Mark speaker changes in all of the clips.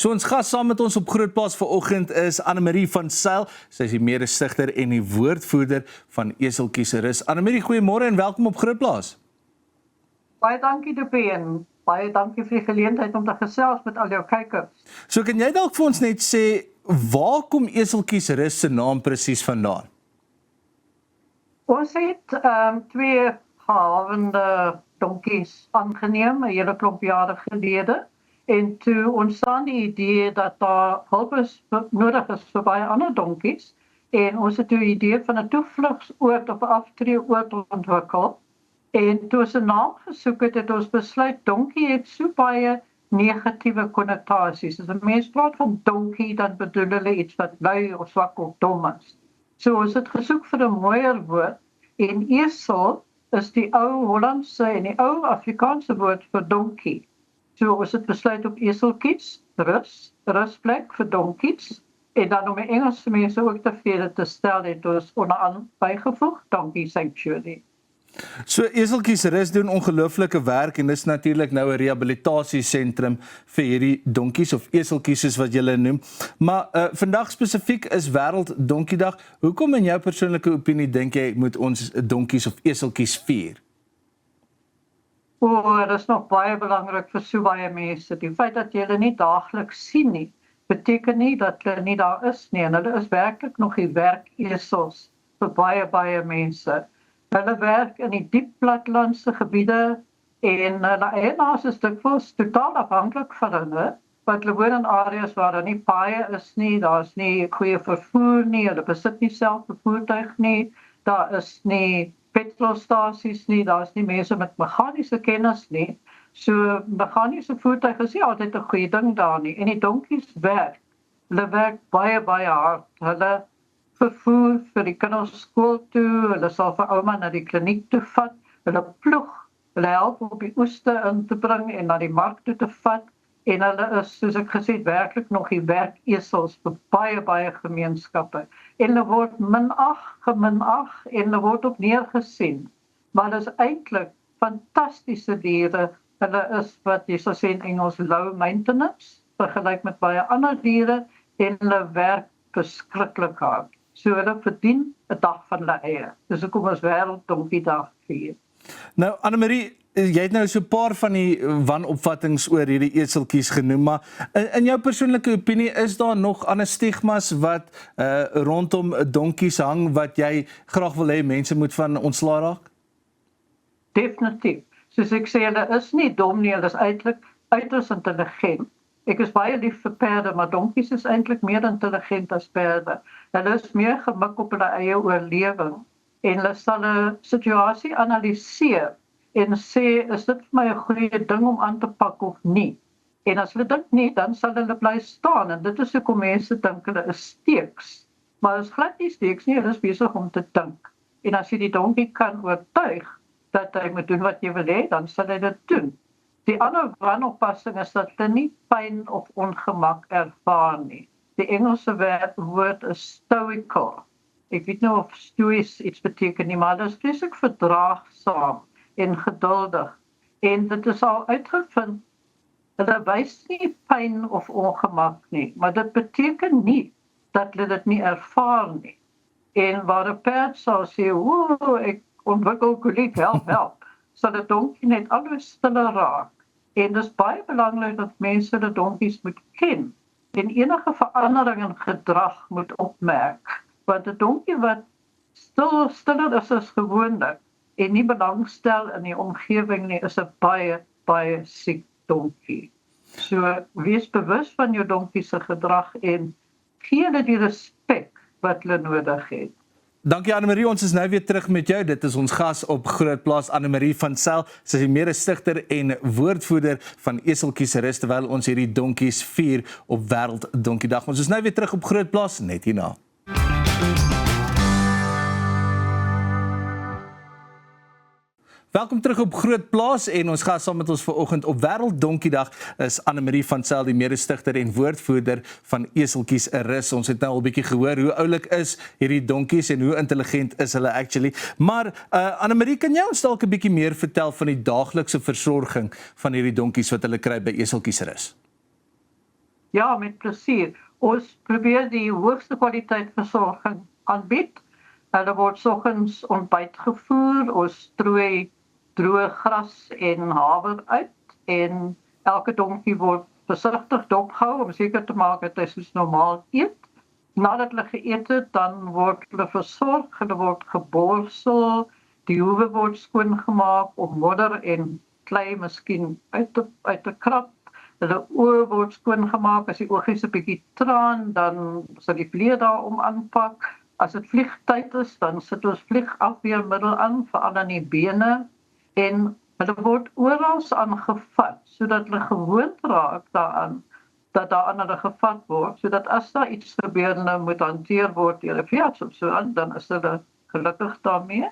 Speaker 1: So ons gas saam met ons op Grootplaas vanoggend is Annemarie van Zyl. Sy is die mede-stigter en die woordvoerder van Eseltjies se Rus. Annemarie, goeiemôre en welkom op Grootplaas.
Speaker 2: Baie dankie Dopie en baie dankie vir die geleentheid om te gesels met al jou kykers.
Speaker 1: So kan jy dalk vir ons net sê, waar kom Eseltjies se Rus se naam presies vandaan?
Speaker 2: Ons het twee gehavende donkies aangeneem 'n hele klomp jare gelede. En toe ontstaan die idee dat daar hulp nodig is vir baie ander donkies. En ons het die idee van 'n toevlugsoord of 'n aftreeoord ontwikkel. En toe ons 'n naam gesoek het, het ons besluit donkie het so baie negatiewe konnotasies. As 'n mens praat van donkie, dan bedoel hulle iets wat lui of swak of dom is. So ons het gesoek vir 'n mooier woord. En esel is die ou Hollandse en die ou Afrikaanse woord vir donkie. So ons het besluit op Eseltjies, rusplek vir donkies, en dan om die Engelse mense ook tevrede te stel, het ons onderaan bygevoeg, Donkey Sanctuary.
Speaker 1: So Eseltjies se Rus doen ongelooflike werk en dis natuurlik nou 'n rehabilitasiesentrum vir hierdie donkies of eseltjies soos wat julle noem. Maar vandag spesifiek is Wêreld Donkiedag. Hoekom in jou persoonlike opinie dink jy moet ons donkies of eseltjies vier?
Speaker 2: Dat is nog baie belangrik vir so baie mense. Die feit dat jy hulle nie daagliks sien nie, beteken nie dat hulle nie daar is nie. En hulle is werklik nog die werkesels vir baie mense. Hulle werk in die diep plattelandse gebiede en hulle eienaars is dikwels totaal afhanklik van hulle, want hulle woon in areas waar daar nie paaie is nie, daar is nie goeie vervoer nie, hulle besit nie self 'n voertuig nie, daar is nie petrolstasies nie, daar is nie mense met meganiese kennis nie. So meganiese voertuig is nie altyd 'n goeie ding daar nie. En die donkies werk. Hulle werk baie hard. Hulle vervoer vir die kinders skool toe, hulle sal vir ouma na die kliniek toe vat, hulle ploeg, hulle help op die oeste in te bring en na die mark toe te vat. En hulle is, soos ek gesê het, werklik nog die werkesels vir baie gemeenskappe. En hulle word geminag en hulle word op neergesien. Maar hulle is eintlik fantastiese diere. Hulle is wat jy sal sê in Engels low maintenance, vergelyk met baie ander diere, en hulle werk verskriklik hard. So hulle verdien 'n dag van hulle eie. Dis hoekom ons Wêreld Donkiedag vier.
Speaker 1: Nou Annemarie, jy het nou so 'n paar van die wanopvattings oor hierdie eseltjies genoem, maar in jou persoonlike opinie, is daar nog ander stigmas wat rondom donkies hang wat jy graag wil hê mense moet van ontslaa raak?
Speaker 2: Definitief. Soos ek sê, hulle is nie dom nie, hulle is eintlik uiters intelligent. Ek is baie lief vir perde, maar donkies is eintlik meer intelligent as perde. Hulle is meer gemik op hulle eie oorlewing en hulle sal 'n situasie analiseer en sê, is dit vir my 'n goeie ding om aan te pak of nie? En as hulle dink nie, dan sal hulle bly staan en dit is hoekom mense dink hulle is steeks. Maar hulle is glad nie steeks nie, hulle is besig om te dink. En as jy die donkie kan oortuig dat hy moet doen wat jy wil hê, dan sal hy dit doen. Die ander wanoppassing is dat hulle nie pyn of ongemak ervaar nie. Die Engelse woord is stoical. Ek weet nie of stoïs iets beteken nie, maar dit is vreeslik verdraagsaam en geduldig. En dit is al uitgevind, hulle wys nie pyn of ongemak nie, maar dit beteken nie dat hulle dit nie ervaar nie. En waar 'n perd sal sê, ek ontwikkel koliek, help, sal 'n donkie net alles stiller raak. En dit is baie belangrik dat mense die donkies moet ken en enige verandering in gedrag moet opmerk. Want 'n donkie wat stiller is as gewoonlik en nie belangstel in die omgewing nie, is 'n baie siek donkie. So wees bewus van jou donkie se gedrag en gee hulle die respek wat hulle nodig het.
Speaker 1: Dankie Annemarie, ons is nou weer terug met jou. Dit is ons gas op Grootplaas, Annemarie van Zyl. Sy is die mede-stigter en woordvoerder van Eseltjies se Rus terwyl ons hierdie donkies vier op Wêreld Donkiedag. Ons is nou weer terug op Grootplaas net hierna. Welkom terug op Grootplaas en ons gas saam met ons vanoggend op Wêreld Donkiedag is Annemarie van Zyl, die mede-stigter en woordvoerder van Eseltjies se Rus. Ons het nou al 'n bietjie gehoor hoe oulik is hierdie donkies en hoe intelligent is hulle actually. Maar Annemarie, kan jy ons dalk 'n bietjie meer vertel van die daaglikse versorging van hierdie donkies wat hulle kry by Eseltjies se Rus?
Speaker 2: Ja, met plesier. Ons probeer die hoogste kwaliteit versorging aanbied. Hulle word soggens ontbyt gevoer, ons strooi droë gras en haver uit en elke donkie word versigtig dopgehou om seker te maak dat hy soos normaal eet. Nadat hulle geëet het, dan word hulle versorg, hulle word geborsel, die hoewe word skoongemaak om modder en klei miskien uit te krap. Hulle oë word skoongemaak, as die oogies 'n bietjie traan, dan sal die vlieg daarom aanpak. As dit vliegtyd is, dan sit ons vliegafweermiddel aan, veral aan die bene, en hulle word oral aangevat, sodat hulle gewoond raak daaraan, dat daaraan hulle gevat word, sodat as daar iets gebeur en nou moet hanteer word deur 'n veearts of so aan, dan is hulle gelukkig daarmee.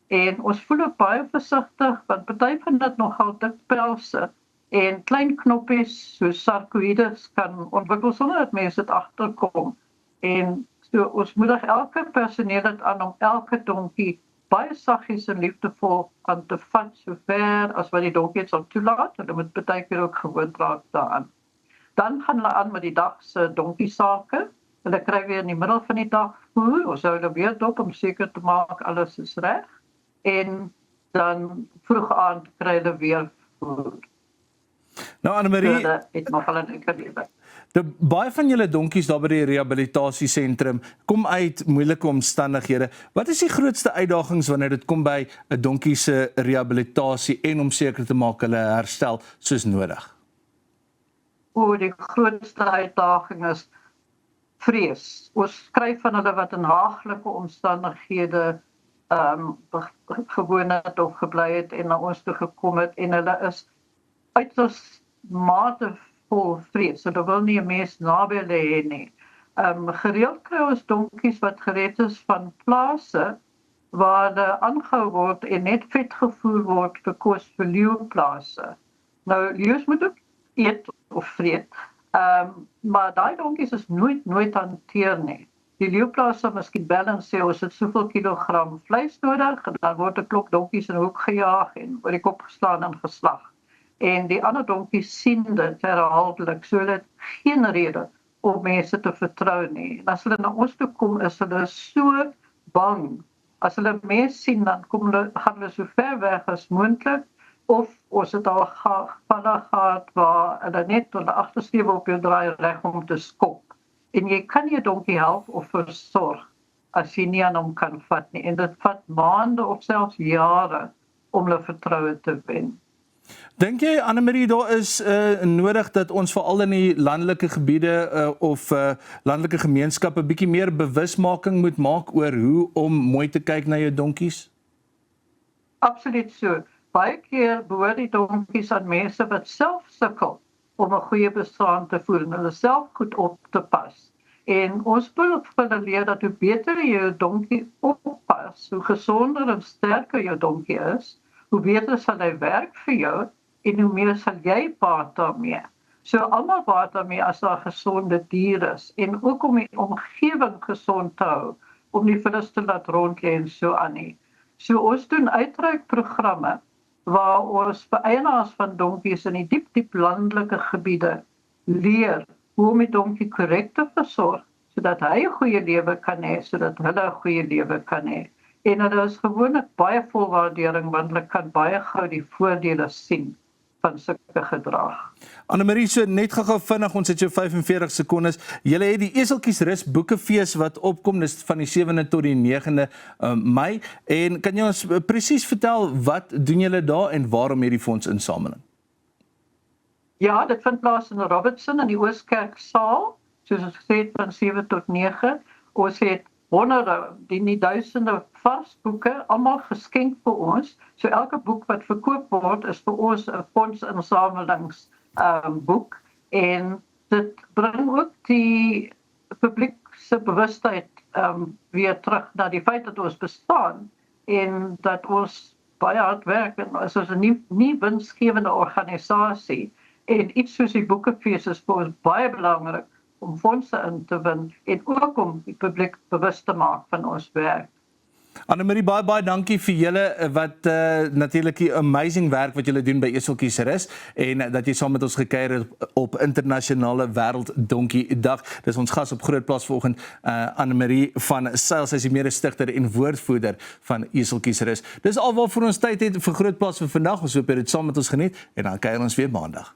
Speaker 2: En ons voel ook baie versigtig, want party van dit nogal dik pelse, en klein knoppies soos sarkoïdes kan ontwikkel sonder dat mense dit agterkom. En so ons moedig elke personeel dit aan om elke donkie baie saggies en liefdevol aan te vat, so ver as wat die donkie sal toelaat. Hulle moet baie keer ook gewoond raak daaraan. Dan gaan hulle aan met die dag se donkie sake. Hulle kry weer in die middel van die dag voer. Ons hou hulle weer dop om seker te maak alles is reg. En dan vroeg aand kry hulle weer voer.
Speaker 1: Nou Annemarie,
Speaker 2: het nogal 'n lewe.
Speaker 1: Baie van julle donkies daar by die rehabilitasiesentrum kom uit moeilike omstandighede. Wat is die grootste uitdagings wanneer dit kom by 'n donkie se rehabilitasie en om seker te maak hulle herstel soos nodig?
Speaker 2: Die grootste uitdaging is vrees. Ons skryf van hulle wat in haaglike omstandighede gewoon het of gebly het en na ons toe gekom het en hulle is uiters mate vol vrees. Hulle wil nie 'n mens naby hulle hê nie. Gereeld kry ons donkies wat gered is van plase waar hulle aangehou word en net vet gevoer word vir kos vir leeuplase. Nou, leeu's moet ook eet of vreet, maar daai donkies is nooit hanteer nie. Die leeuplaas sal miskien bel en sê ons het soveel kilogram vleis nodig, en dan word 'n klop donkies in 'n hoek gejaag en oor die kop geslaan en geslag. En die ander donkies sien dit herhaaldelik, so hulle het geen rede om mense te vertrou nie. En as hulle na ons toe kom, is hulle so bang. As hulle mense sien, dan gaan hulle so ver weg as moontlik, of ons het al gevalle gehad waar hulle net hulle agtersteewe op jou draai reg om te skop. En jy kan nie 'n donkie help of versorg as jy nie aan hom kan vat nie. En dit vat maande of selfs jare om hulle vertroue te wen.
Speaker 1: Dink jy, Annemarie, daar is nodig dat ons veral in die landelike gebiede of landelike gemeenskappe bietjie meer bewusmaking moet maak oor hoe om mooi te kyk na jou donkies?
Speaker 2: Absoluut so. Baie keer behoort die donkies aan mense wat self sukkel om 'n goeie bestaan te voer en hulle self goed op te pas. En ons wil vir hulle leer dat hoe beter jy jou donkie oppas, hoe gesonder en sterker jou donkie is, hoe beter sal hy werk vir jou en hoe meer sal jy baat daarmee. So almal baat daarmee as daar gesonde diere is en ook om die omgewing gesond te hou, om die vullis te laat rondlê en so aan nie. So ons doen uitreikprogramme waar ons vir eienaars van donkies in die diep landelike gebiede leer hoe om die donkie korrek te versorg, sodat hy 'n goeie lewe kan hê, sodat hulle 'n goeie lewe kan hê. En hulle is gewoonlik baie vol waardering, want hulle kan baie gou die voordele sien van sulke gedrag.
Speaker 1: Annemarie, so net gou vinnig, ons het jou 45 sekondes. Julle het die Eseltjiesrus boekefees wat opkom, dis van die 7de tot die 9de Mei. En kan jy ons presies vertel wat doen julle daar en waarom hierdie fondsinsameling?
Speaker 2: Ja, dit vind plaas in Robertson in die Ooskerksaal, soos ons gesê het, van 7 tot 9. Ons het honderde, die duisende varsboeke, almal geskenk vir ons. So elke boek wat verkoop word is vir ons 'n fondsinsamelingsboek. En dit bring ook die publiek se bewustheid weer terug na die feit dat ons bestaan en dat ons baie hard werk en is ons 'n nie winsgewende organisasie. En iets soos die boekefees is vir ons baie belangrik om fondse in te win en ook om die publiek bewus te maak van ons werk.
Speaker 1: Annemarie, baie dankie vir julle wat natuurlik die amazing werk wat julle doen by Eselkieseres en dat jy saam met ons gekuier het op internasionale wêreld donkie dag. Dis ons gas op Grootplaas vanoggend, Annemarie van Sail, sy is die mede-stigter en woordvoerder van Eselkieseres. Dis alwaar vir ons tyd het vir Grootplaas vir vandag. Ons hoop jy het dit saam met ons geniet en dan kuier ons weer maandag.